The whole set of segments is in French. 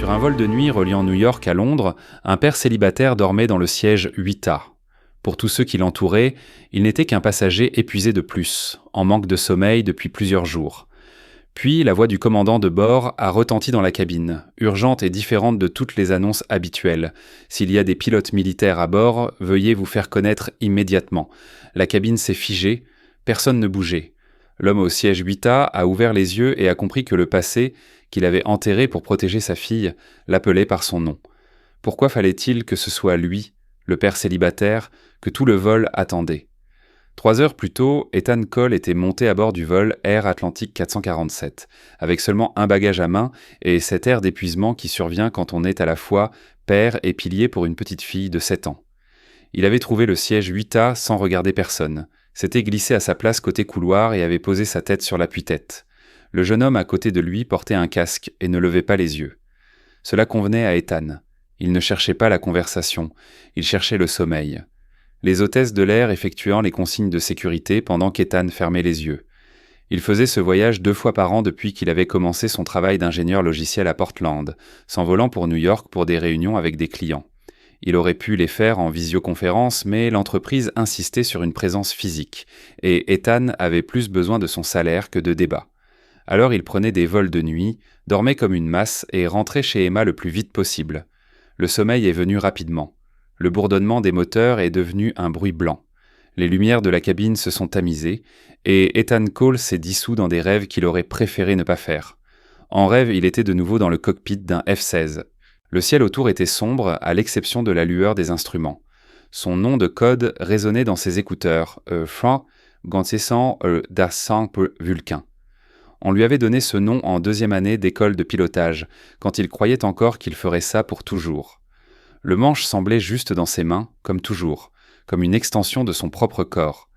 Sur un vol de nuit reliant New York à Londres, un père célibataire dormait dans le siège 8A. Pour tous ceux qui l'entouraient, il n'était qu'un passager épuisé de plus, en manque de sommeil depuis plusieurs jours. Puis la voix du commandant de bord a retenti dans la cabine, urgente et différente de toutes les annonces habituelles. S'il y a des pilotes militaires à bord, veuillez vous faire connaître immédiatement. La cabine s'est figée, personne ne bougeait. L'homme au siège 8A a ouvert les yeux et a compris que le passé, qu'il avait enterré pour protéger sa fille, l'appelait par son nom. Pourquoi fallait-il que ce soit lui, le père célibataire, que tout le vol attendait? 3 heures plus tôt, Ethan Cole était monté à bord du vol Air Atlantic 447, avec seulement un bagage à main et cet air d'épuisement qui survient quand on est à la fois père et pilier pour une petite fille de 7 ans. Il avait trouvé le siège 8A sans regarder personne, s'était glissé à sa place côté couloir et avait posé sa tête sur l'appui-tête. Le jeune homme à côté de lui portait un casque et ne levait pas les yeux. Cela convenait à Ethan. Il ne cherchait pas la conversation, il cherchait le sommeil. Les hôtesses de l'air effectuant les consignes de sécurité pendant qu'Ethan fermait les yeux. Il faisait ce voyage 2 fois par an depuis qu'il avait commencé son travail d'ingénieur logiciel à Portland, s'envolant pour New York pour des réunions avec des clients. Il aurait pu les faire en visioconférence, mais l'entreprise insistait sur une présence physique, et Ethan avait plus besoin de son salaire que de débats. Alors il prenait des vols de nuit, dormait comme une masse et rentrait chez Emma le plus vite possible. Le sommeil est venu rapidement. Le bourdonnement des moteurs est devenu un bruit blanc. Les lumières de la cabine se sont tamisées, et Ethan Cole s'est dissous dans des rêves qu'il aurait préféré ne pas faire. En rêve, il était de nouveau dans le cockpit d'un F-16. Le ciel autour était sombre, à l'exception de la lueur des instruments. Son nom de code résonnait dans ses écouteurs, Frank Gansessan das Sample Vulcain. On lui avait donné ce nom en 2e année d'école de pilotage, quand il croyait encore qu'il ferait ça pour toujours. Le manche semblait juste dans ses mains, comme toujours, comme une extension de son propre corps.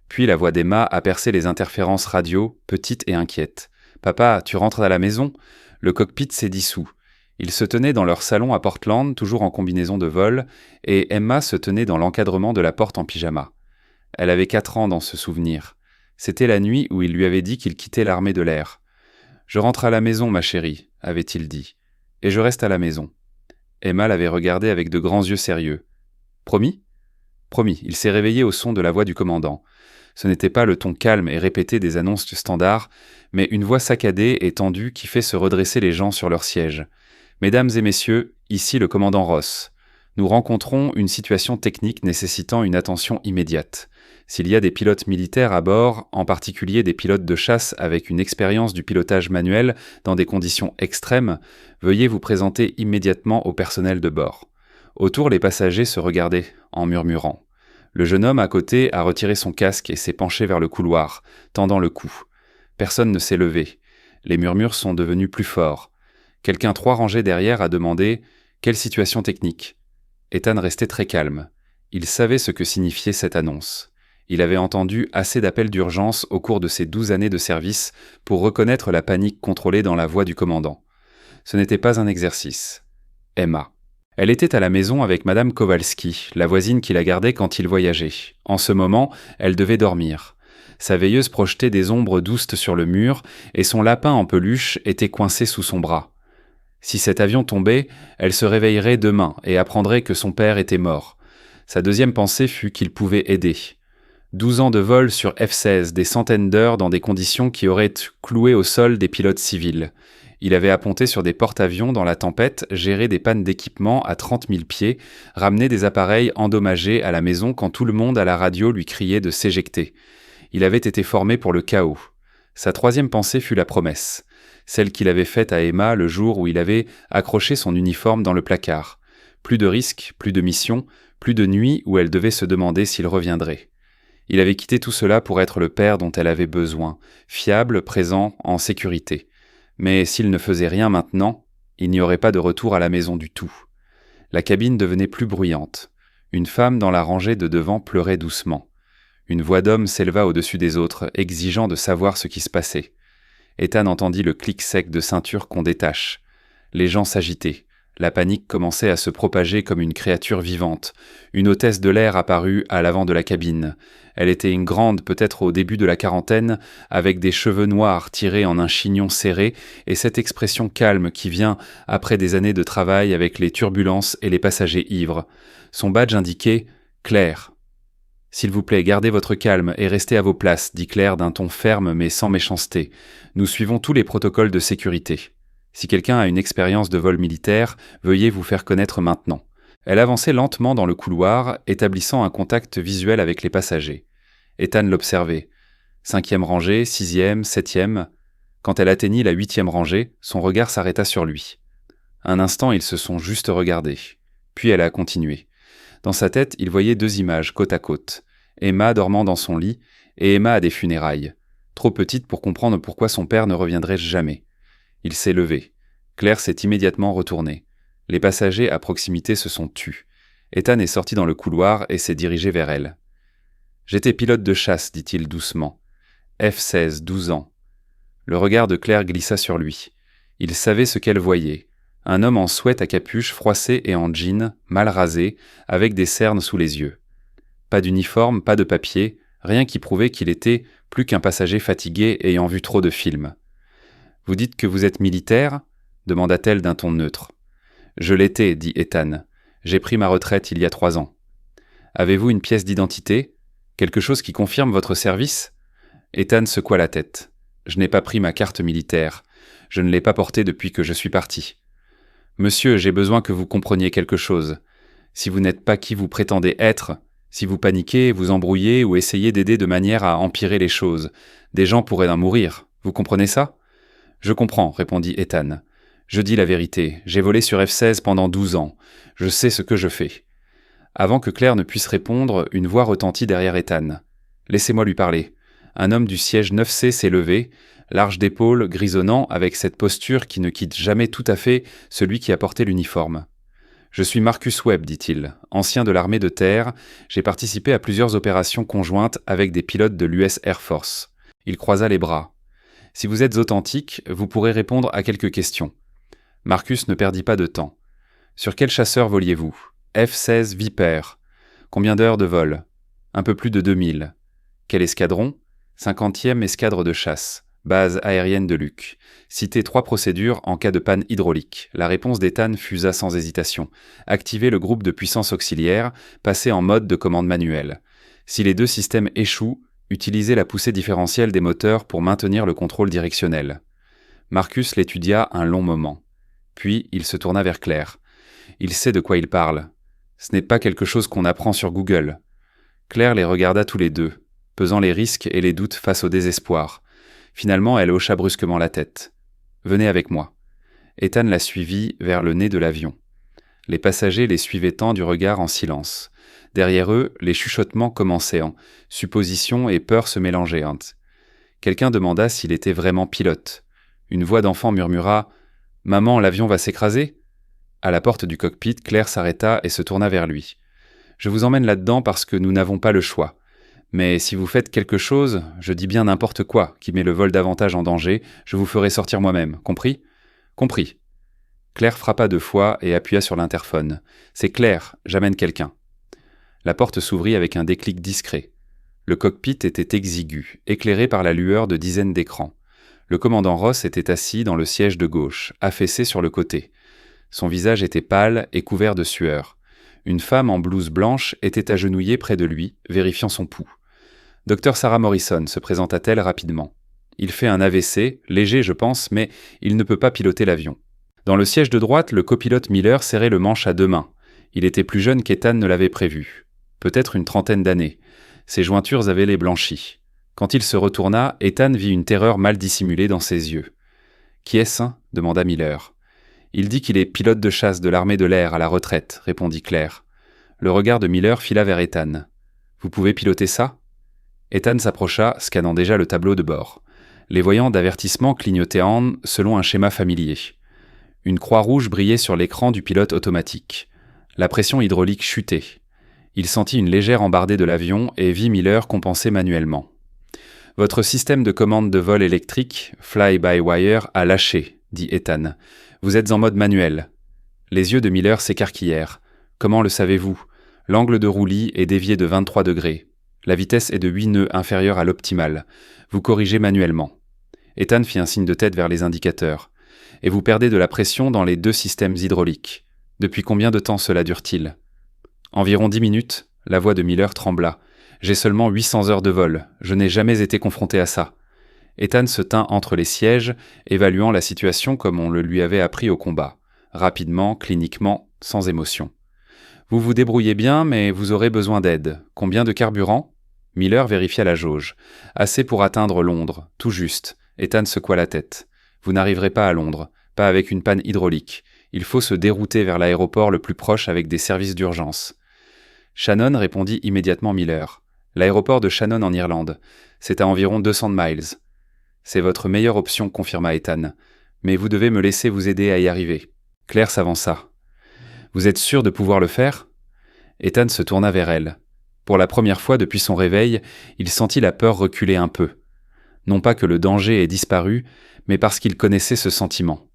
Puis la voix d'Emma a percé les interférences radio, petite et inquiète. « Papa, tu rentres à la maison ?» Le cockpit s'est dissous. Ils se tenaient dans leur salon à Portland, toujours en combinaison de vol, et Emma se tenait dans l'encadrement de la porte en pyjama. Elle avait 4 ans dans ce souvenir. C'était la nuit où il lui avait dit qu'il quittait l'armée de l'air. « Je rentre à la maison, ma chérie, » avait-il dit. « Et je reste à la maison. » Emma l'avait regardé avec de grands yeux sérieux. « Promis ?» « Promis. » Il s'est réveillé au son de la voix du commandant. Ce n'était pas le ton calme et répété des annonces standards, mais une voix saccadée et tendue qui fait se redresser les gens sur leur siège. « Mesdames et messieurs, ici le commandant Ross. Nous rencontrons une situation technique nécessitant une attention immédiate. S'il y a des pilotes militaires à bord, en particulier des pilotes de chasse avec une expérience du pilotage manuel dans des conditions extrêmes, veuillez vous présenter immédiatement au personnel de bord. » Autour, les passagers se regardaient, en murmurant. Le jeune homme à côté a retiré son casque et s'est penché vers le couloir, tendant le cou. Personne ne s'est levé. Les murmures sont devenus plus forts. Quelqu'un 3 rangées derrière a demandé « Quelle situation technique ?» Ethan restait très calme. Il savait ce que signifiait cette annonce. Il avait entendu assez d'appels d'urgence au cours de ses 12 années de service pour reconnaître la panique contrôlée dans la voix du commandant. Ce n'était pas un exercice. Emma. Elle était à la maison avec Madame Kowalski, la voisine qui la gardait quand il voyageait. En ce moment, elle devait dormir. Sa veilleuse projetait des ombres douces sur le mur et son lapin en peluche était coincé sous son bras. Si cet avion tombait, elle se réveillerait demain et apprendrait que son père était mort. Sa deuxième pensée fut qu'il pouvait aider. 12 ans de vol sur F-16, des centaines d'heures dans des conditions qui auraient cloué au sol des pilotes civils. Il avait apponté sur des porte-avions dans la tempête, géré des pannes d'équipement à 30 000 pieds, ramené des appareils endommagés à la maison quand tout le monde à la radio lui criait de s'éjecter. Il avait été formé pour le chaos. Sa 3e pensée fut la promesse, celle qu'il avait faite à Emma le jour où il avait accroché son uniforme dans le placard. Plus de risques, plus de missions, plus de nuits où elle devait se demander s'il reviendrait. Il avait quitté tout cela pour être le père dont elle avait besoin, fiable, présent, en sécurité. Mais s'il ne faisait rien maintenant, il n'y aurait pas de retour à la maison du tout. La cabine devenait plus bruyante. Une femme dans la rangée de devant pleurait doucement. Une voix d'homme s'éleva au-dessus des autres, exigeant de savoir ce qui se passait. Ethan entendit le clic sec de ceinture qu'on détache. Les gens s'agitaient. La panique commençait à se propager comme une créature vivante. Une hôtesse de l'air apparut à l'avant de la cabine. Elle était une grande, peut-être au début de la quarantaine, avec des cheveux noirs tirés en un chignon serré et cette expression calme qui vient après des années de travail avec les turbulences et les passagers ivres. Son badge indiquait « Claire ». « S'il vous plaît, gardez votre calme et restez à vos places », dit Claire d'un ton ferme mais sans méchanceté. « Nous suivons tous les protocoles de sécurité. Si quelqu'un a une expérience de vol militaire, veuillez vous faire connaître maintenant. » Elle avançait lentement dans le couloir, établissant un contact visuel avec les passagers. Ethan l'observait. 5e rangée, 6e, 7e. Quand elle atteignit la 8e rangée, son regard s'arrêta sur lui. Un instant, ils se sont juste regardés. Puis elle a continué. Dans sa tête, il voyait 2 images côte à côte. Emma dormant dans son lit et Emma à des funérailles. Trop petite pour comprendre pourquoi son père ne reviendrait jamais. Il s'est levé. Claire s'est immédiatement retournée. Les passagers à proximité se sont tus. Ethan est sorti dans le couloir et s'est dirigé vers elle. « J'étais pilote de chasse, dit-il doucement. F-16, 12 ans. » Le regard de Claire glissa sur lui. Il savait ce qu'elle voyait. Un homme en sweat à capuche froissé et en jean, mal rasé, avec des cernes sous les yeux. Pas d'uniforme, pas de papier, rien qui prouvait qu'il était plus qu'un passager fatigué ayant vu trop de films. « Vous dites que vous êtes militaire ?» demanda-t-elle d'un ton neutre. « Je l'étais, dit Ethan. J'ai pris ma retraite il y a 3 ans. Avez-vous une pièce d'identité ? Quelque chose qui confirme votre service ?» Ethan secoua la tête. « Je n'ai pas pris ma carte militaire. Je ne l'ai pas portée depuis que je suis parti. » « Monsieur, j'ai besoin que vous compreniez quelque chose. Si vous n'êtes pas qui vous prétendez être, si vous paniquez, vous embrouillez ou essayez d'aider de manière à empirer les choses, des gens pourraient en mourir. Vous comprenez ça ? » « Je comprends, répondit Ethan. Je dis la vérité, j'ai volé sur F-16 pendant 12 ans. Je sais ce que je fais. Avant que Claire ne puisse répondre, une voix retentit derrière Ethan. « Laissez-moi lui parler. » Un homme du siège 9C s'est levé, large d'épaules, grisonnant, avec cette posture qui ne quitte jamais tout à fait celui qui a porté l'uniforme. « Je suis Marcus Webb, dit-il, ancien de l'armée de terre. J'ai participé à plusieurs opérations conjointes avec des pilotes de l'US Air Force. » Il croisa les bras. « Si vous êtes authentique, vous pourrez répondre à quelques questions. » Marcus ne perdit pas de temps. « Sur quel chasseur voliez-vous ? F-16 Viper. Combien d'heures de vol ? Un peu plus de 2000. Quel escadron ? 50e escadre de chasse. Base aérienne de Luc. Citez 3 procédures en cas de panne hydraulique. La réponse d'Ethan fusa sans hésitation. Activer le groupe de puissance auxiliaire, passer en mode de commande manuelle. Si les 2 systèmes échouent, utilisez la poussée différentielle des moteurs pour maintenir le contrôle directionnel. Marcus l'étudia un long moment. Puis il se tourna vers Claire. Il sait de quoi il parle. Ce n'est pas quelque chose qu'on apprend sur Google. Claire les regarda tous les deux, pesant les risques et les doutes face au désespoir. Finalement, elle hocha brusquement la tête. « Venez avec moi. » Ethan la suivit vers le nez de l'avion. Les passagers les suivaient tant du regard en silence. Derrière eux, les chuchotements commençaient, suppositions et peurs se mélangeaient. Quelqu'un demanda s'il était vraiment pilote. Une voix d'enfant murmura « Maman, l'avion va s'écraser ?» À la porte du cockpit, Claire s'arrêta et se tourna vers lui. « Je vous emmène là-dedans parce que nous n'avons pas le choix. Mais si vous faites quelque chose, je dis bien n'importe quoi, qui met le vol davantage en danger, je vous ferai sortir moi-même. Compris ? » « Compris. » Claire frappa 2 fois et appuya sur l'interphone. « C'est Claire, j'amène quelqu'un. » La porte s'ouvrit avec un déclic discret. Le cockpit était exigu, éclairé par la lueur de dizaines d'écrans. Le commandant Ross était assis dans le siège de gauche, affaissé sur le côté. Son visage était pâle et couvert de sueur. Une femme en blouse blanche était agenouillée près de lui, vérifiant son pouls. Dr Sarah Morrison, se présenta-t-elle rapidement. Il fait un AVC, léger je pense, mais il ne peut pas piloter l'avion. Dans le siège de droite, le copilote Miller serrait le manche à 2 mains. Il était plus jeune qu'Ethan ne l'avait prévu. Peut-être une 30aine d'années. Ses jointures avaient les blanchies. Quand il se retourna, Ethan vit une terreur mal dissimulée dans ses yeux. « Qui est-ce » demanda Miller. « Il dit qu'il est pilote de chasse de l'armée de l'air à la retraite » répondit Claire. Le regard de Miller fila vers Ethan. « Vous pouvez piloter ça ?» Ethan s'approcha, scannant déjà le tableau de bord. Les voyants d'avertissement clignotaient selon un schéma familier. Une croix rouge brillait sur l'écran du pilote automatique. La pression hydraulique chutait. Il sentit une légère embardée de l'avion et vit Miller compenser manuellement. « Votre système de commande de vol électrique, fly-by-wire, a lâché, dit Ethan. Vous êtes en mode manuel. » Les yeux de Miller s'écarquillèrent. « Comment le savez-vous ? L'angle de roulis est dévié de 23 degrés. La vitesse est de 8 nœuds inférieure à l'optimale. Vous corrigez manuellement. » Ethan fit un signe de tête vers les indicateurs. « Et vous perdez de la pression dans les 2 systèmes hydrauliques. Depuis combien de temps cela dure-t-il ? » « Environ 10 minutes. » La voix de Miller trembla. « J'ai seulement 800 heures de vol. Je n'ai jamais été confronté à ça. » Ethan se tint entre les sièges, évaluant la situation comme on le lui avait appris au combat. Rapidement, cliniquement, sans émotion. « Vous vous débrouillez bien, mais vous aurez besoin d'aide. Combien de carburant ? » Miller vérifia la jauge. « Assez pour atteindre Londres, tout juste. » Ethan secoua la tête. « Vous n'arriverez pas à Londres, pas avec une panne hydraulique. Il faut se dérouter vers l'aéroport le plus proche avec des services d'urgence. » Shannon, répondit immédiatement Miller. « L'aéroport de Shannon en Irlande. C'est à environ 200 miles. » « C'est votre meilleure option, confirma Ethan. Mais vous devez me laisser vous aider à y arriver. » Claire s'avança. « Vous êtes sûr de pouvoir le faire ?» Ethan se tourna vers elle. Pour la première fois depuis son réveil, il sentit la peur reculer un peu. Non pas que le danger ait disparu, mais parce qu'il connaissait ce sentiment.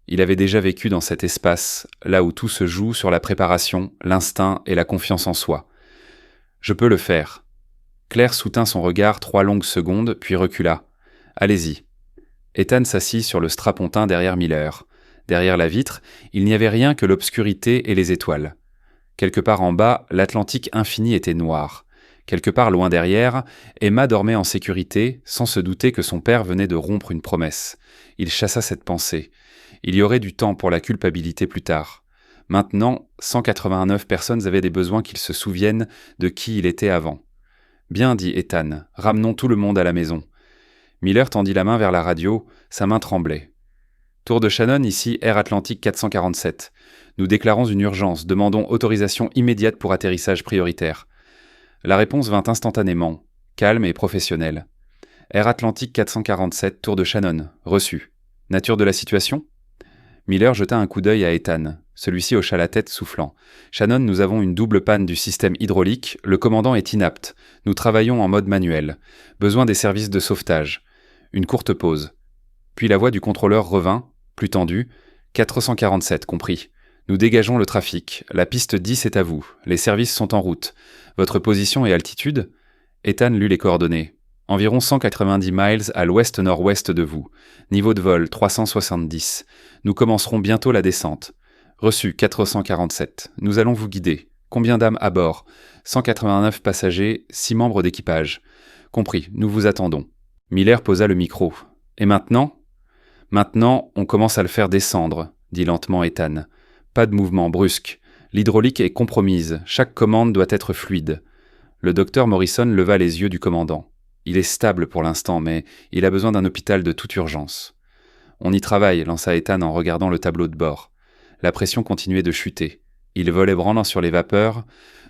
Il avait déjà vécu dans cet espace, là où tout se joue sur la préparation, l'instinct et la confiance en soi. « Je peux le faire. » Claire soutint son regard 3 longues secondes, puis recula. « Allez-y. » Ethan s'assit sur le strapontin derrière Miller. Derrière la vitre, il n'y avait rien que l'obscurité et les étoiles. Quelque part en bas, l'Atlantique infini était noir. Quelque part loin derrière, Emma dormait en sécurité, sans se douter que son père venait de rompre une promesse. Il chassa cette pensée. Il y aurait du temps pour la culpabilité plus tard. Maintenant, 189 personnes avaient des besoins qu'ils se souviennent de qui il était avant. « Bien dit Ethan, ramenons tout le monde à la maison. » Miller tendit la main vers la radio, sa main tremblait. « Tour de Shannon, ici Air Atlantique 447. Nous déclarons une urgence, demandons autorisation immédiate pour atterrissage prioritaire. » La réponse vint instantanément, calme et professionnelle. « Air Atlantique 447, Tour de Shannon, reçu. Nature de la situation ?» Miller jeta un coup d'œil à Ethan. Celui-ci hocha la tête, soufflant. « Shannon, nous avons une double panne du système hydraulique. Le commandant est inapte. Nous travaillons en mode manuel. Besoin des services de sauvetage. » Une courte pause. Puis la voix du contrôleur revint, plus tendue. « 447, compris. Nous dégageons le trafic. La piste 10 est à vous. Les services sont en route. Votre position et altitude ?» Ethan lut les coordonnées. « Environ 190 miles à l'ouest-nord-ouest de vous. Niveau de vol 370. Nous commencerons bientôt la descente. Reçu 447. Nous allons vous guider. Combien d'âmes à bord ? 189 passagers, 6 membres d'équipage. Compris, nous vous attendons. » Miller posa le micro. « Et maintenant ? » « Maintenant, on commence à le faire descendre, » dit lentement Ethan. « Pas de mouvement brusque. L'hydraulique est compromise. Chaque commande doit être fluide. » Le docteur Morrison leva les yeux du commandant. « Il est stable pour l'instant, mais il a besoin d'un hôpital de toute urgence. »« On y travaille, » lança Ethan en regardant le tableau de bord. La pression continuait de chuter. Il volait branlant sur les vapeurs.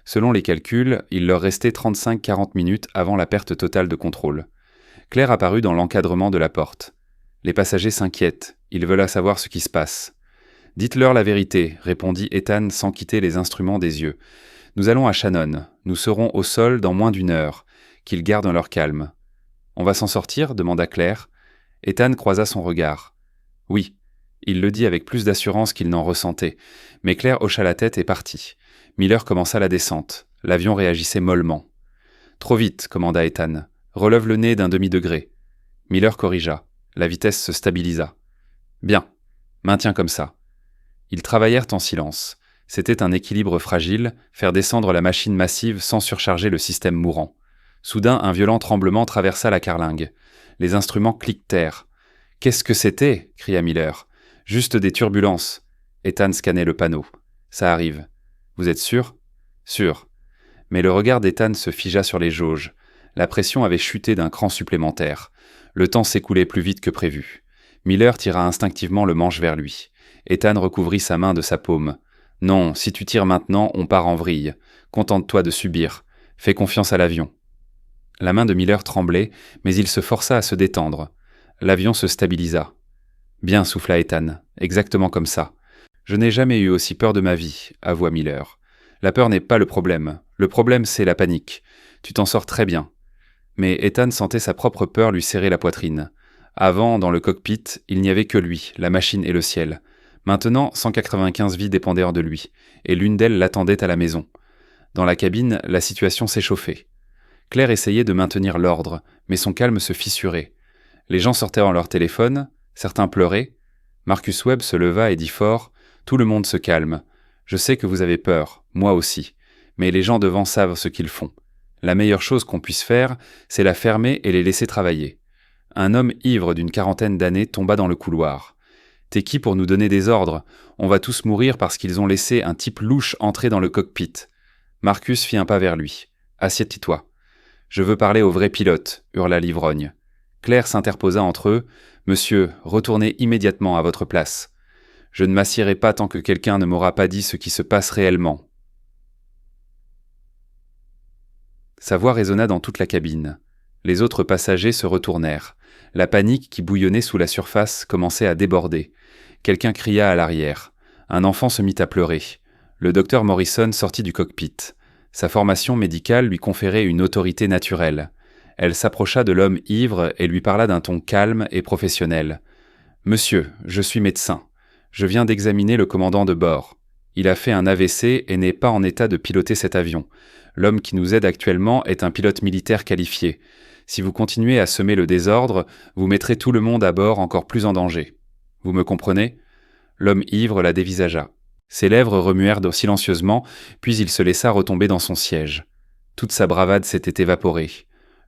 Selon les calculs, il leur restait 35-40 minutes avant la perte totale de contrôle. Claire apparut dans l'encadrement de la porte. Les passagers s'inquiètent. Ils veulent savoir ce qui se passe. « Dites-leur la vérité, » répondit Ethan sans quitter les instruments des yeux. « Nous allons à Shannon. Nous serons au sol dans moins d'1 heure. Qu'ils gardent leur calme. »« On va s'en sortir ?» demanda Claire. Ethan croisa son regard. « Oui. » Il le dit avec plus d'assurance qu'il n'en ressentait. Mais Claire hocha la tête et partit. Miller commença la descente. L'avion réagissait mollement. « Trop vite » commanda Ethan. « Relève le nez d'1/2 ». Miller corrigea. La vitesse se stabilisa. « Bien. Maintiens comme ça. » Ils travaillèrent en silence. C'était un équilibre fragile, faire descendre la machine massive sans surcharger le système mourant. Soudain, un violent tremblement traversa la carlingue. Les instruments cliquetèrent. « Qu'est-ce que c'était ?» cria Miller. « Juste des turbulences. » Ethan scannait le panneau. « Ça arrive. »« Vous êtes sûr ?»« Sûr. » Mais le regard d'Ethan se figea sur les jauges. La pression avait chuté d'un cran supplémentaire. Le temps s'écoulait plus vite que prévu. Miller tira instinctivement le manche vers lui. Ethan recouvrit sa main de sa paume. « Non, si tu tires maintenant, on part en vrille. Contente-toi de subir. Fais confiance à l'avion. » La main de Miller tremblait, mais il se força à se détendre. L'avion se stabilisa. « Bien, » souffla Ethan. « Exactement comme ça. Je n'ai jamais eu aussi peur de ma vie, » avoua Miller. « La peur n'est pas le problème. Le problème, c'est la panique. Tu t'en sors très bien. » Mais Ethan sentait sa propre peur lui serrer la poitrine. Avant, dans le cockpit, il n'y avait que lui, la machine et le ciel. Maintenant, 195 vies dépendaient de lui, et l'une d'elles l'attendait à la maison. Dans la cabine, la situation s'échauffait. Claire essayait de maintenir l'ordre, mais son calme se fissurait. Les gens sortaient en leur téléphone, certains pleuraient. Marcus Webb se leva et dit fort « Tout le monde se calme. Je sais que vous avez peur, moi aussi. Mais les gens devant savent ce qu'ils font. La meilleure chose qu'on puisse faire, c'est la fermer et les laisser travailler. » Un homme ivre d'une quarantaine d'années tomba dans le couloir. « T'es qui pour nous donner des ordres? On va tous mourir parce qu'ils ont laissé un type louche entrer dans le cockpit. » Marcus fit un pas vers lui. « Assieds-toi. »« Je veux parler au vrai pilote, » hurla l'ivrogne. Claire s'interposa entre eux. « Monsieur, retournez immédiatement à votre place. Je ne m'assiérai pas tant que quelqu'un ne m'aura pas dit ce qui se passe réellement. » Sa voix résonna dans toute la cabine. Les autres passagers se retournèrent. La panique qui bouillonnait sous la surface commençait à déborder. Quelqu'un cria à l'arrière. Un enfant se mit à pleurer. Le docteur Morrison sortit du cockpit. Sa formation médicale lui conférait une autorité naturelle. Elle s'approcha de l'homme ivre et lui parla d'un ton calme et professionnel. « Monsieur, je suis médecin. Je viens d'examiner le commandant de bord. Il a fait un AVC et n'est pas en état de piloter cet avion. L'homme qui nous aide actuellement est un pilote militaire qualifié. Si vous continuez à semer le désordre, vous mettrez tout le monde à bord encore plus en danger. Vous me comprenez ?» L'homme ivre la dévisagea. Ses lèvres remuèrent silencieusement, puis il se laissa retomber dans son siège. Toute sa bravade s'était évaporée.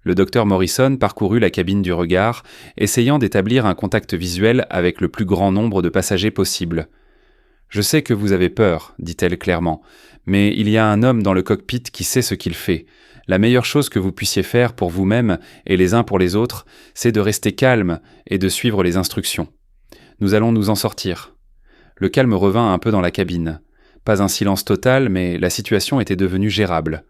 Le docteur Morrison parcourut la cabine du regard, essayant d'établir un contact visuel avec le plus grand nombre de passagers possible. « Je sais que vous avez peur, dit-elle clairement, mais il y a un homme dans le cockpit qui sait ce qu'il fait. La meilleure chose que vous puissiez faire pour vous-même et les uns pour les autres, c'est de rester calme et de suivre les instructions. Nous allons nous en sortir. » Le calme revint un peu dans la cabine. Pas un silence total, mais la situation était devenue gérable.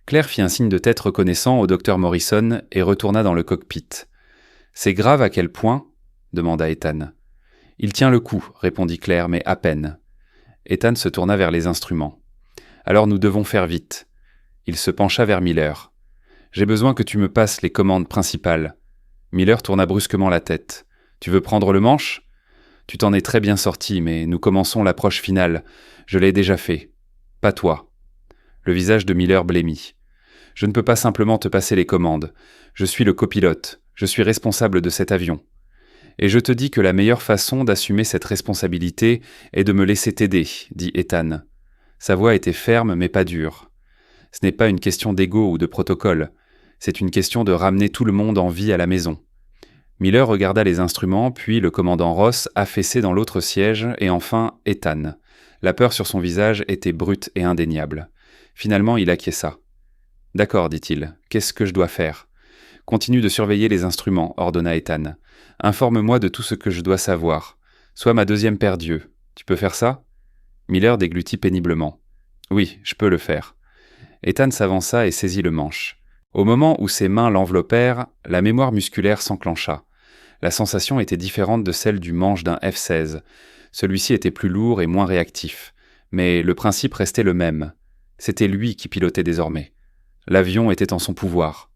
Claire fit un signe de tête reconnaissant au docteur Morrison et retourna dans le cockpit. « C'est grave à quel point ?» demanda Ethan. « Il tient le coup, répondit Claire, mais à peine. » Ethan se tourna vers les instruments. « Alors nous devons faire vite. » Il se pencha vers Miller. « J'ai besoin que tu me passes les commandes principales. » Miller tourna brusquement la tête. « Tu veux prendre le manche ? Tu t'en es très bien sorti, mais nous commençons l'approche finale. Je l'ai déjà fait. Pas toi. » Le visage de Miller blêmit. « Je ne peux pas simplement te passer les commandes. Je suis le copilote. Je suis responsable de cet avion. Et je te dis que la meilleure façon d'assumer cette responsabilité est de me laisser t'aider, dit Ethan. Sa voix était ferme mais pas dure. Ce n'est pas une question d'ego ou de protocole. C'est une question de ramener tout le monde en vie à la maison. Miller regarda les instruments, puis le commandant Ross affaissé dans l'autre siège, et enfin Ethan. La peur sur son visage était brute et indéniable. Finalement, il acquiesça. « D'accord, dit-il. Qu'est-ce que je dois faire ? » « Continue de surveiller les instruments, ordonna Ethan. « Informe-moi de tout ce que je dois savoir. Sois ma deuxième paire d'yeux. Tu peux faire ça ?» Miller déglutit péniblement. « Oui, je peux le faire. » Ethan s'avança et saisit le manche. Au moment où ses mains l'enveloppèrent, la mémoire musculaire s'enclencha. La sensation était différente de celle du manche d'un F-16. Celui-ci était plus lourd et moins réactif. Mais le principe restait le même. C'était lui qui pilotait désormais. L'avion était en son pouvoir.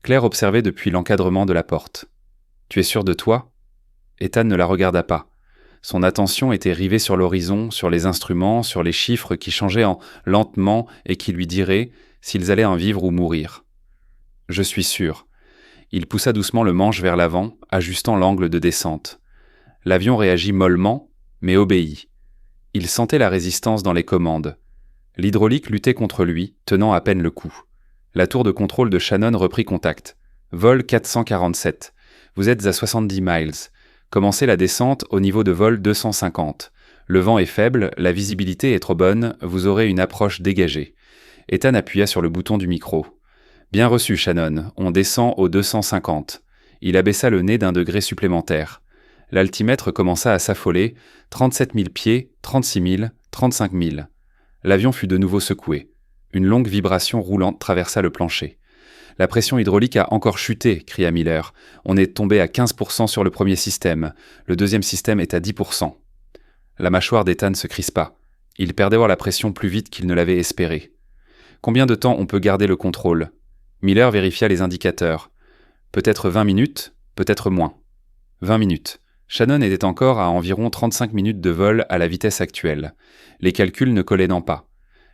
Claire observait depuis l'encadrement de la porte. « Tu es sûr de toi ?» Ethan ne la regarda pas. Son attention était rivée sur l'horizon, sur les instruments, sur les chiffres qui changeaient lentement et qui lui diraient s'ils allaient en vivre ou mourir. « Je suis sûr. » Il poussa doucement le manche vers l'avant, ajustant l'angle de descente. L'avion réagit mollement, mais obéit. Il sentait la résistance dans les commandes. L'hydraulique luttait contre lui, tenant à peine le coup. La tour de contrôle de Shannon reprit contact. Vol 447. Vous êtes à 70 miles. Commencez la descente au niveau de vol 250. Le vent est faible, la visibilité est trop bonne, vous aurez une approche dégagée. Ethan appuya sur le bouton du micro. Bien reçu, Shannon. On descend au 250. Il abaissa le nez d'un degré supplémentaire. L'altimètre commença à s'affoler. 37 000 pieds, 36 000, 35 000. L'avion fut de nouveau secoué. Une longue vibration roulante traversa le plancher. « La pression hydraulique a encore chuté » cria Miller. « On est tombé à 15% sur le premier système. Le deuxième système est à 10%. » La mâchoire d'Ethan se crispa. Il perdait la pression plus vite qu'il ne l'avait espéré. « Combien de temps on peut garder le contrôle ?» Miller vérifia les indicateurs. « Peut-être 20 minutes, peut-être moins. » « 20 minutes. » Shannon était encore à environ 35 minutes de vol à la vitesse actuelle, les calculs ne collant pas.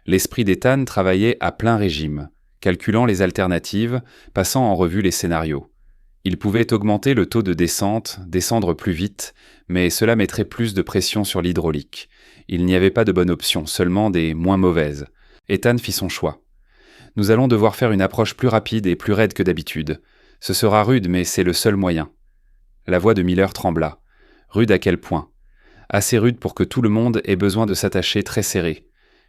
L'esprit d'Ethan travaillait à plein régime, calculant les alternatives, passant en revue les scénarios. Il pouvait augmenter le taux de descente, descendre plus vite, mais cela mettrait plus de pression sur l'hydraulique. Il n'y avait pas de bonne option, seulement des moins mauvaises. Ethan fit son choix. « Nous allons devoir faire une approche plus rapide et plus raide que d'habitude. Ce sera rude, mais c'est le seul moyen. » La voix de Miller trembla. Rude à quel point? Assez rude pour que tout le monde ait besoin de s'attacher très serré.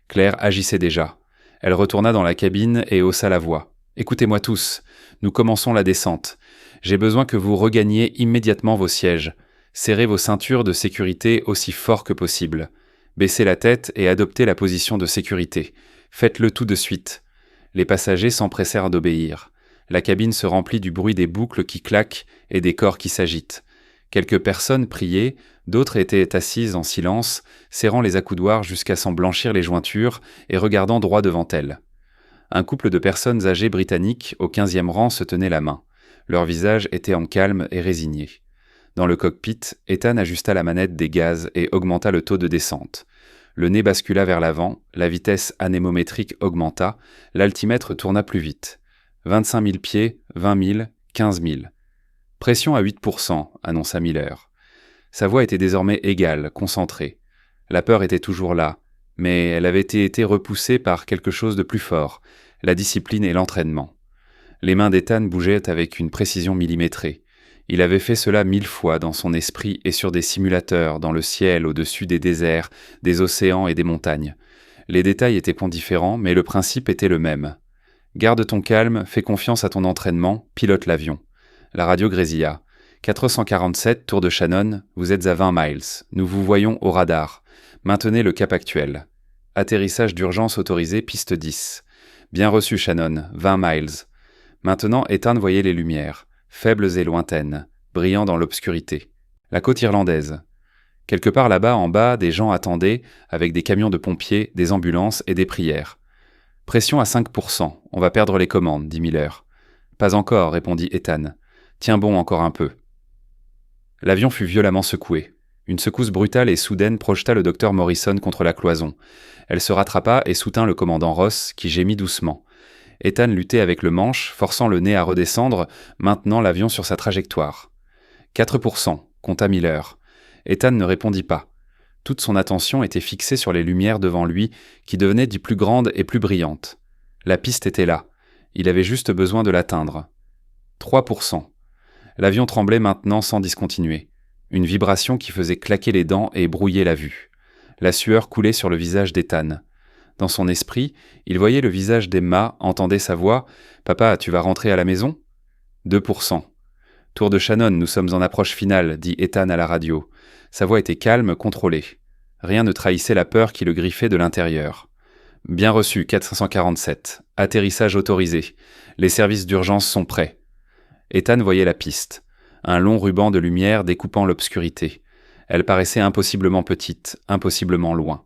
Claire agissait déjà. Elle retourna dans la cabine et haussa la voix. « Écoutez-moi tous, nous commençons la descente. J'ai besoin que vous regagniez immédiatement vos sièges. Serrez vos ceintures de sécurité aussi fort que possible. Baissez la tête et adoptez la position de sécurité. Faites-le tout de suite. » Les passagers s'empressèrent d'obéir. La cabine se remplit du bruit des boucles qui claquent et des corps qui s'agitent. Quelques personnes priaient, d'autres étaient assises en silence, serrant les accoudoirs jusqu'à s'en blanchir les jointures et regardant droit devant elles. Un couple de personnes âgées britanniques au 15e rang se tenaient la main. Leur visage était en calme et résigné. Dans le cockpit, Ethan ajusta la manette des gaz et augmenta le taux de descente. Le nez bascula vers l'avant, la vitesse anémométrique augmenta, l'altimètre tourna plus vite. 25 000 pieds, 20 000, 15 000. Pression à 8%, annonça Miller. Sa voix était désormais égale, concentrée. La peur était toujours là, mais elle avait été repoussée par quelque chose de plus fort, la discipline et l'entraînement. Les mains d'Ethan bougeaient avec une précision millimétrée. Il avait fait cela 1000 fois dans son esprit et sur des simulateurs, dans le ciel, au-dessus des déserts, des océans et des montagnes. Les détails étaient différents, mais le principe était le même. Garde ton calme, fais confiance à ton entraînement, pilote l'avion. La radio grésilla. 447, tour de Shannon, vous êtes à 20 miles. Nous vous voyons au radar. Maintenez le cap actuel. Atterrissage d'urgence autorisé, piste 10. Bien reçu, Shannon, 20 miles. Maintenant, Ethan voyait les lumières, faibles et lointaines, brillant dans l'obscurité. La côte irlandaise. Quelque part là-bas, en bas, des gens attendaient, avec des camions de pompiers, des ambulances et des prières. Pression à 5%, on va perdre les commandes, dit Miller. Pas encore, répondit Ethan. Tiens bon encore un peu. L'avion fut violemment secoué. Une secousse brutale et soudaine projeta le docteur Morrison contre la cloison. Elle se rattrapa et soutint le commandant Ross, qui gémit doucement. Ethan luttait avec le manche, forçant le nez à redescendre, maintenant l'avion sur sa trajectoire. 4%, compta Miller. Ethan ne répondit pas. Toute son attention était fixée sur les lumières devant lui, qui devenaient de plus grandes et plus brillantes. La piste était là. Il avait juste besoin de l'atteindre. 3%. L'avion tremblait maintenant sans discontinuer. Une vibration qui faisait claquer les dents et brouiller la vue. La sueur coulait sur le visage d'Ethan. Dans son esprit, il voyait le visage d'Emma, entendait sa voix. « Papa, tu vas rentrer à la maison ?» 2%. « Tour de Shannon, nous sommes en approche finale, dit Ethan à la radio. Sa voix était calme, contrôlée. Rien ne trahissait la peur qui le griffait de l'intérieur. « Bien reçu, 447. Atterrissage autorisé. Les services d'urgence sont prêts. » Ethan voyait la piste. Un long ruban de lumière découpant l'obscurité. Elle paraissait impossiblement petite, impossiblement loin.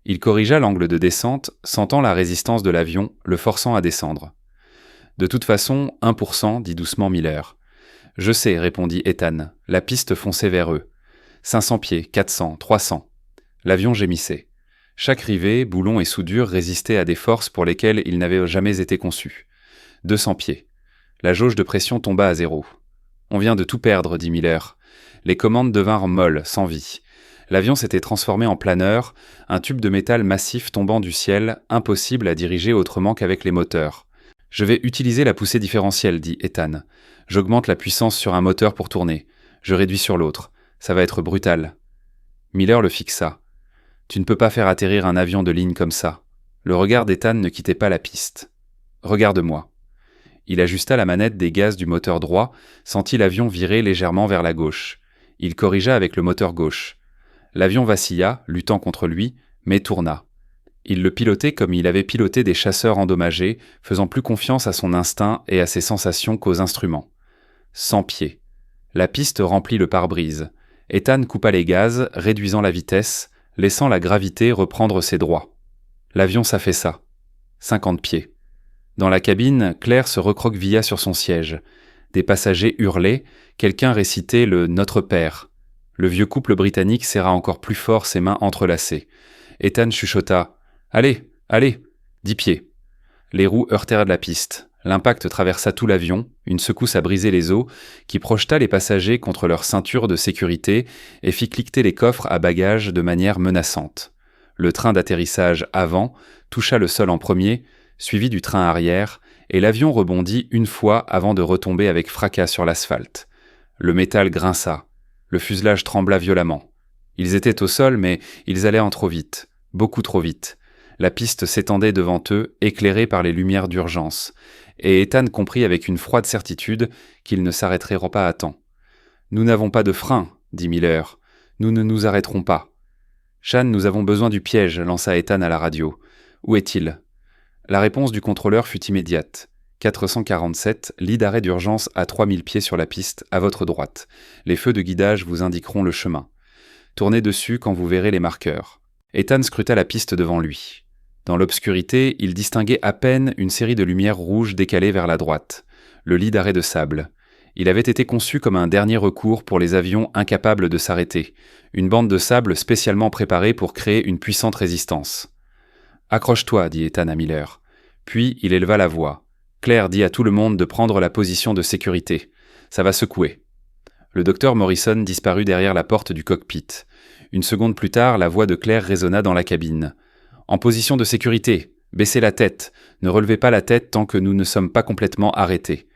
Il corrigea l'angle de descente, sentant la résistance de l'avion, le forçant à descendre. « De toute façon, 1%, dit doucement Miller. « Je sais, répondit Ethan. La piste fonçait vers eux. 500 pieds, 400, 300. » L'avion gémissait. Chaque rivet, boulon et soudure résistaient à des forces pour lesquelles il n'avait jamais été conçu. 200 pieds. La jauge de pression tomba à 0. « On vient de tout perdre, dit Miller. Les commandes devinrent molles, sans vie. L'avion s'était transformé en planeur, un tube de métal massif tombant du ciel, impossible à diriger autrement qu'avec les moteurs. « Je vais utiliser la poussée différentielle, dit Ethan. J'augmente la puissance sur un moteur pour tourner. Je réduis sur l'autre. Ça va être brutal. » Miller le fixa. « Tu ne peux pas faire atterrir un avion de ligne comme ça. » Le regard d'Ethan ne quittait pas la piste. « Regarde-moi. » Il ajusta la manette des gaz du moteur droit, sentit l'avion virer légèrement vers la gauche. Il corrigea avec le moteur gauche. L'avion vacilla, luttant contre lui, mais tourna. Il le pilotait comme il avait piloté des chasseurs endommagés, faisant plus confiance à son instinct et à ses sensations qu'aux instruments. 100 pieds. La piste remplit le pare-brise. Ethan coupa les gaz, réduisant la vitesse, laissant la gravité reprendre ses droits. L'avion s'affaissa. 50 pieds. Dans la cabine, Claire se recroquevilla sur son siège. Des passagers hurlaient, quelqu'un récitait le « Notre Père ». Le vieux couple britannique serra encore plus fort ses mains entrelacées. Ethan chuchota « Allez, allez !» 10 pieds. Les roues heurtèrent la piste. L'impact traversa tout l'avion, une secousse a brisé les os, qui projeta les passagers contre leur ceinture de sécurité et fit cliqueter les coffres à bagages de manière menaçante. Le train d'atterrissage avant toucha le sol en premier, suivi du train arrière, et l'avion rebondit une fois avant de retomber avec fracas sur l'asphalte. Le métal grinça. Le fuselage trembla violemment. Ils étaient au sol, mais ils allaient en trop vite, beaucoup trop vite. La piste s'étendait devant eux, éclairée par les lumières d'urgence, et Ethan comprit avec une froide certitude qu'ils ne s'arrêteront pas à temps. « Nous n'avons pas de frein, » dit Miller. « Nous ne nous arrêterons pas. »« Shan, nous avons besoin du piège, » lança Ethan à la radio. « Où est-il » La réponse du contrôleur fut immédiate. 447, lit d'arrêt d'urgence à 3000 pieds sur la piste, à votre droite. Les feux de guidage vous indiqueront le chemin. Tournez dessus quand vous verrez les marqueurs. Ethan scruta la piste devant lui. Dans l'obscurité, il distinguait à peine une série de lumières rouges décalées vers la droite. Le lit d'arrêt de sable. Il avait été conçu comme un dernier recours pour les avions incapables de s'arrêter. Une bande de sable spécialement préparée pour créer une puissante résistance. « Accroche-toi, » dit Ethan à Miller. Puis il éleva la voix. « Claire dit à tout le monde de prendre la position de sécurité. Ça va secouer. » Le docteur Morrison disparut derrière la porte du cockpit. Une seconde plus tard, la voix de Claire résonna dans la cabine. « En position de sécurité. Baissez la tête. Ne relevez pas la tête tant que nous ne sommes pas complètement arrêtés. »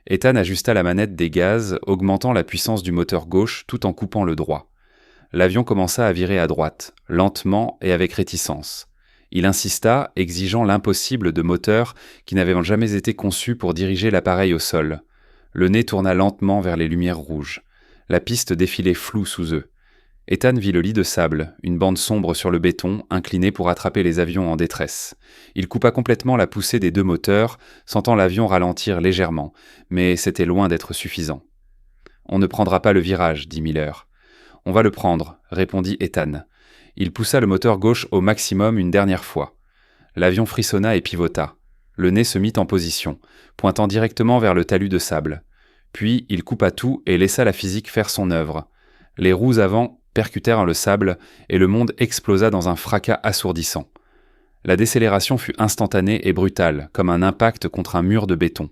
Ethan ajusta la manette des gaz, augmentant la puissance du moteur gauche tout en coupant le droit. L'avion commença à virer à droite, lentement et avec réticence. Il insista, exigeant l'impossible de moteurs qui n'avaient jamais été conçus pour diriger l'appareil au sol. Le nez tourna lentement vers les lumières rouges. La piste défilait floue sous eux. Ethan vit le lit de sable, une bande sombre sur le béton, inclinée pour attraper les avions en détresse. Il coupa complètement la poussée des deux moteurs, sentant l'avion ralentir légèrement, mais c'était loin d'être suffisant. « On ne prendra pas le virage, » dit Miller. « On va le prendre, » répondit Ethan. Il poussa le moteur gauche au maximum une dernière fois. L'avion frissonna et pivota. Le nez se mit en position, pointant directement vers le talus de sable. Puis il coupa tout et laissa la physique faire son œuvre. Les roues avant percutèrent le sable et le monde explosa dans un fracas assourdissant. La décélération fut instantanée et brutale, comme un impact contre un mur de béton.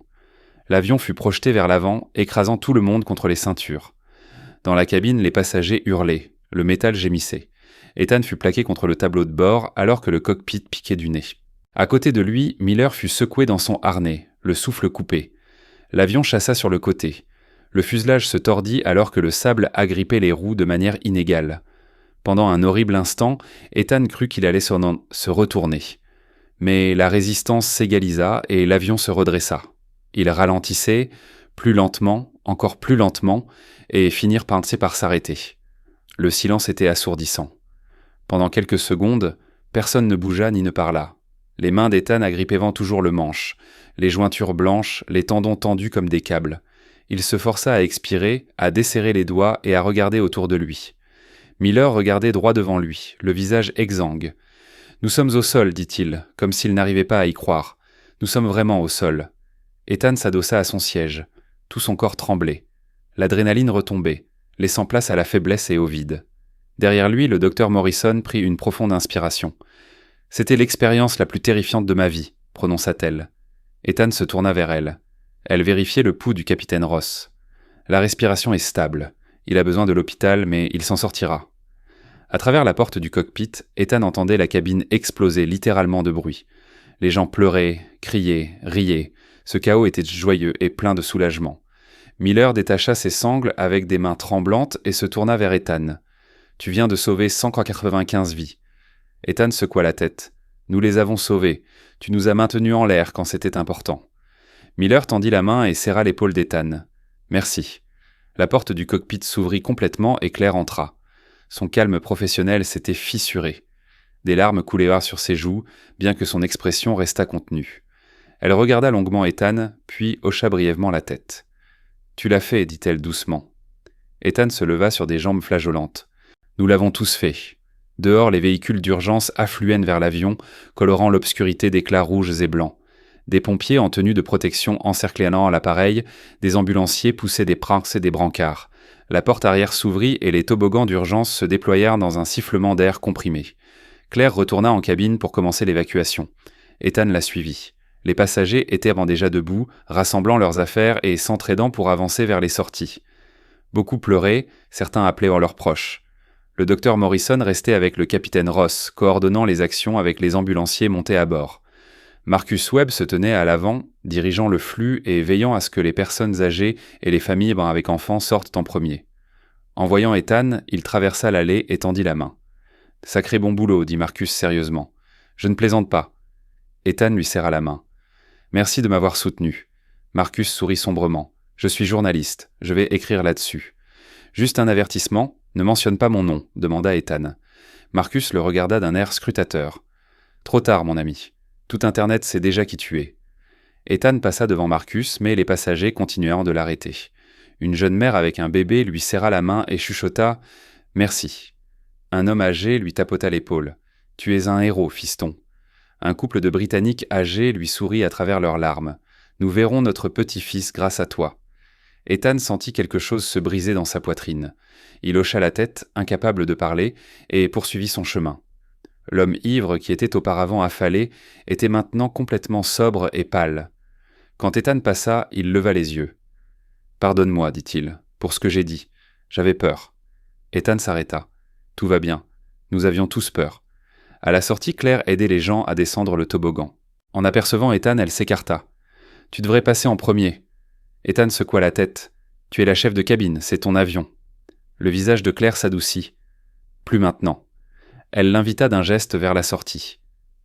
L'avion fut projeté vers l'avant, écrasant tout le monde contre les ceintures. Dans la cabine, les passagers hurlaient, le métal gémissait. Ethan fut plaqué contre le tableau de bord alors que le cockpit piquait du nez. À côté de lui, Miller fut secoué dans son harnais, le souffle coupé. L'avion chassa sur le côté. Le fuselage se tordit alors que le sable agrippait les roues de manière inégale. Pendant un horrible instant, Ethan crut qu'il allait se retourner. Mais la résistance s'égalisa et l'avion se redressa. Il ralentissait, plus lentement, encore plus lentement, et finirent par s'arrêter. Le silence était assourdissant. Pendant quelques secondes, personne ne bougea ni ne parla. Les mains d'Ethan agrippaient toujours le manche, les jointures blanches, les tendons tendus comme des câbles. Il se força à expirer, à desserrer les doigts et à regarder autour de lui. Miller regardait droit devant lui, le visage exsangue. « Nous sommes au sol, dit-il, comme s'il n'arrivait pas à y croire. Nous sommes vraiment au sol. » Ethan s'adossa à son siège. Tout son corps tremblait. L'adrénaline retombait, laissant place à la faiblesse et au vide. Derrière lui, le docteur Morrison prit une profonde inspiration. « C'était l'expérience la plus terrifiante de ma vie, » prononça-t-elle. Ethan se tourna vers elle. Elle vérifiait le pouls du capitaine Ross. La respiration est stable. Il a besoin de l'hôpital, mais il s'en sortira. À travers la porte du cockpit, Ethan entendait la cabine exploser littéralement de bruit. Les gens pleuraient, criaient, riaient. Ce chaos était joyeux et plein de soulagement. Miller détacha ses sangles avec des mains tremblantes et se tourna vers Ethan. « Tu viens de sauver 195 vies. » Ethan secoua la tête. « Nous les avons sauvées. Tu nous as maintenus en l'air quand c'était important. » Miller tendit la main et serra l'épaule d'Ethan. « Merci. » La porte du cockpit s'ouvrit complètement et Claire entra. Son calme professionnel s'était fissuré. Des larmes coulèrent sur ses joues, bien que son expression restât contenue. Elle regarda longuement Ethan, puis hocha brièvement la tête. « Tu l'as fait, dit-elle doucement. » Ethan se leva sur des jambes flageolantes. « Nous l'avons tous fait. » Dehors, les véhicules d'urgence affluèrent vers l'avion, colorant l'obscurité d'éclats rouges et blancs. Des pompiers en tenue de protection encerclant l'appareil, des ambulanciers poussaient des pranks et des brancards. La porte arrière s'ouvrit et les toboggans d'urgence se déployèrent dans un sifflement d'air comprimé. Claire retourna en cabine pour commencer l'évacuation. Ethan la suivit. Les passagers étaient déjà debout, rassemblant leurs affaires et s'entraidant pour avancer vers les sorties. Beaucoup pleuraient, certains appelaient leurs proches. Le docteur Morrison restait avec le capitaine Ross, coordonnant les actions avec les ambulanciers montés à bord. Marcus Webb se tenait à l'avant, dirigeant le flux et veillant à ce que les personnes âgées et les familles avec enfants sortent en premier. En voyant Ethan, il traversa l'allée et tendit la main. « Sacré bon boulot, dit Marcus sérieusement. Je ne plaisante pas. » Ethan lui serra la main. « Merci de m'avoir soutenu. » Marcus sourit sombrement. « Je suis journaliste, je vais écrire là-dessus. »« Juste un avertissement, ne mentionne pas mon nom, » demanda Ethan. Marcus le regarda d'un air scrutateur. « Trop tard, mon ami. Tout Internet sait déjà qui tu es. » Ethan passa devant Marcus, mais les passagers continuèrent de l'arrêter. Une jeune mère avec un bébé lui serra la main et chuchota « Merci ». Un homme âgé lui tapota l'épaule. « Tu es un héros, fiston. » Un couple de Britanniques âgés lui sourit à travers leurs larmes. « Nous verrons notre petit-fils grâce à toi. » Ethan sentit quelque chose se briser dans sa poitrine. Il hocha la tête, incapable de parler, et poursuivit son chemin. L'homme ivre qui était auparavant affalé était maintenant complètement sobre et pâle. Quand Ethan passa, il leva les yeux. « Pardonne-moi, dit-il, pour ce que j'ai dit. J'avais peur. » Ethan s'arrêta. « Tout va bien. Nous avions tous peur. » À la sortie, Claire aidait les gens à descendre le toboggan. En apercevant Ethan, elle s'écarta. « Tu devrais passer en premier. » Ethan secoua la tête. « Tu es la chef de cabine, c'est ton avion. » Le visage de Claire s'adoucit. « Plus maintenant. » Elle l'invita d'un geste vers la sortie.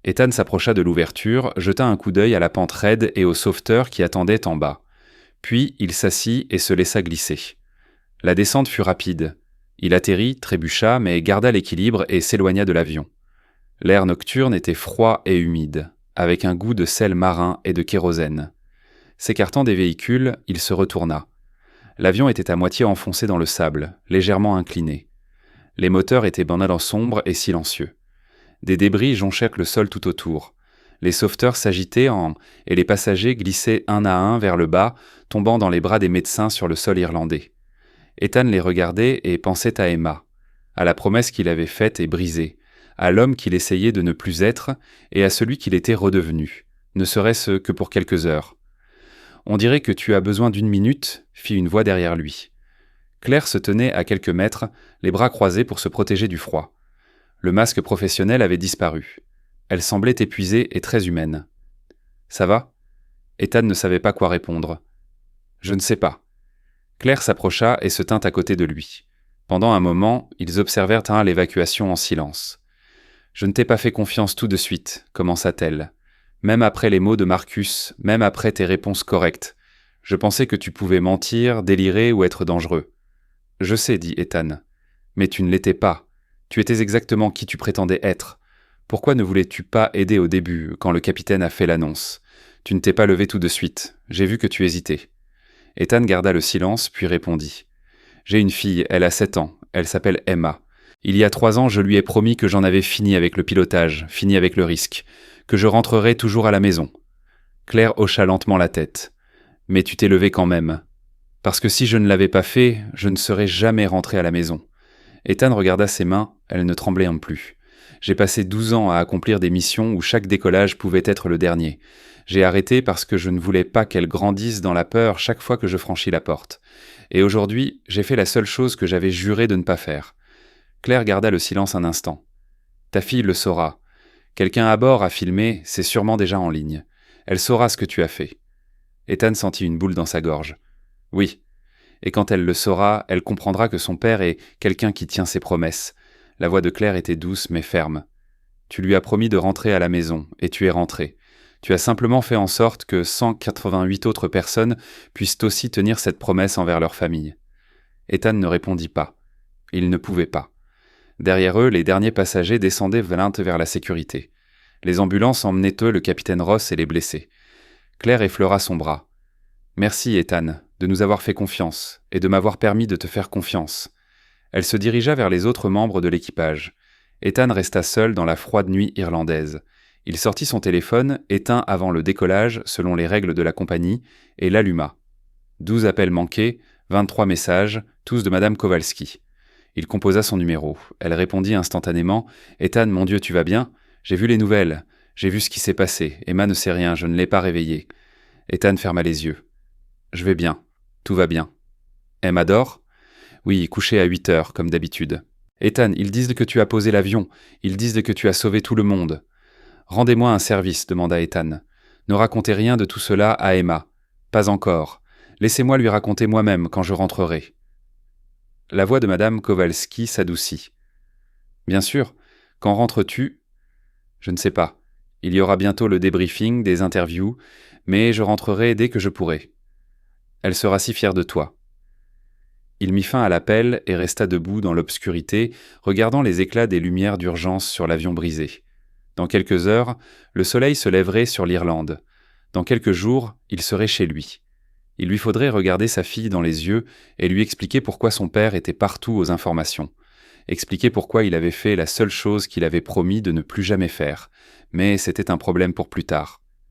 Ethan s'approcha de l'ouverture, jeta un coup d'œil à la pente raide et au sauveteur qui attendait en bas. Puis il s'assit et se laissa glisser. La descente fut rapide. Il atterrit, trébucha, mais garda l'équilibre et s'éloigna de l'avion. L'air nocturne était froid et humide, avec un goût de sel marin et de kérosène. S'écartant des véhicules, il se retourna. L'avion était à moitié enfoncé dans le sable, légèrement incliné. Les moteurs étaient dans sombre et silencieux. Des débris jonchèrent le sol tout autour. Les sauveteurs s'agitaient et les passagers glissaient un à un vers le bas, tombant dans les bras des médecins sur le sol irlandais. Ethan les regardait et pensait à Emma, à la promesse qu'il avait faite et brisée, à l'homme qu'il essayait de ne plus être et à celui qu'il était redevenu, ne serait-ce que pour quelques heures. « On dirait que tu as besoin d'une minute » fit une voix derrière lui. Claire se tenait à quelques mètres, les bras croisés pour se protéger du froid. Le masque professionnel avait disparu. Elle semblait épuisée et très humaine. « Ça va ?» Ethan ne savait pas quoi répondre. « Je ne sais pas. » Claire s'approcha et se tint à côté de lui. Pendant un moment, ils observèrent l'évacuation en silence. « Je ne t'ai pas fait confiance tout de suite, » commença-t-elle. « Même après les mots de Marcus, même après tes réponses correctes. Je pensais que tu pouvais mentir, délirer ou être dangereux. »« Je sais, dit Ethan. Mais tu ne l'étais pas. Tu étais exactement qui tu prétendais être. Pourquoi ne voulais-tu pas aider au début, quand le capitaine a fait l'annonce? Tu ne t'es pas levé tout de suite. J'ai vu que tu hésitais. » Ethan garda le silence, puis répondit. « J'ai une fille, elle a 7 ans. Elle s'appelle Emma. Il y a 3 ans, je lui ai promis que j'en avais fini avec le pilotage, fini avec le risque, que je rentrerais toujours à la maison. » Claire hocha lentement la tête. « Mais tu t'es levé quand même. Parce que si je ne l'avais pas fait, je ne serais jamais rentré à la maison. » Ethan regarda ses mains, elles ne tremblaient plus. « J'ai passé 12 ans à accomplir des missions où chaque décollage pouvait être le dernier. J'ai arrêté parce que je ne voulais pas qu'elle grandisse dans la peur chaque fois que je franchis la porte. Et aujourd'hui, j'ai fait la seule chose que j'avais juré de ne pas faire. » Claire garda le silence un instant. « Ta fille le saura. Quelqu'un à bord a filmé, c'est sûrement déjà en ligne. Elle saura ce que tu as fait. » Ethan sentit une boule dans sa gorge. « Oui. Et quand elle le saura, elle comprendra que son père est quelqu'un qui tient ses promesses. » La voix de Claire était douce mais ferme. « Tu lui as promis de rentrer à la maison, et tu es rentré. Tu as simplement fait en sorte que 188 autres personnes puissent aussi tenir cette promesse envers leur famille. » Ethan ne répondit pas. Il ne pouvait pas. Derrière eux, les derniers passagers descendaient vers la sécurité. Les ambulances emmenaient eux le capitaine Ross et les blessés. Claire effleura son bras. « Merci, Ethan, de nous avoir fait confiance et de m'avoir permis de te faire confiance. » Elle se dirigea vers les autres membres de l'équipage. Ethan resta seul dans la froide nuit irlandaise. Il sortit son téléphone, éteint avant le décollage selon les règles de la compagnie, et l'alluma. 12 appels manqués, 23 messages, tous de Madame Kowalski. Il composa son numéro. Elle répondit instantanément « Ethan, mon Dieu, tu vas bien? J'ai vu les nouvelles. J'ai vu ce qui s'est passé. Emma ne sait rien, je ne l'ai pas réveillée. » Ethan ferma les yeux. « Je vais bien. Tout va bien. »« Emma dort ?»« Oui, couchée à 8 heures, comme d'habitude. »« Ethan, ils disent que tu as posé l'avion. Ils disent que tu as sauvé tout le monde. »« Rendez-moi un service, demanda Ethan. Ne racontez rien de tout cela à Emma. Pas encore. Laissez-moi lui raconter moi-même quand je rentrerai. » La voix de Madame Kowalski s'adoucit. « Bien sûr. Quand rentres-tu ? » ?»« Je ne sais pas. Il y aura bientôt le débriefing, des interviews, mais je rentrerai dès que je pourrai. Elle sera si fière de toi. » Il mit fin à l'appel et resta debout dans l'obscurité, regardant les éclats des lumières d'urgence sur l'avion brisé. Dans quelques heures, le soleil se lèverait sur l'Irlande. Dans quelques jours, il serait chez lui. Il lui faudrait regarder sa fille dans les yeux et lui expliquer pourquoi son père était partout aux informations. Expliquer pourquoi il avait fait la seule chose qu'il avait promis de ne plus jamais faire. Mais c'était un problème pour plus tard.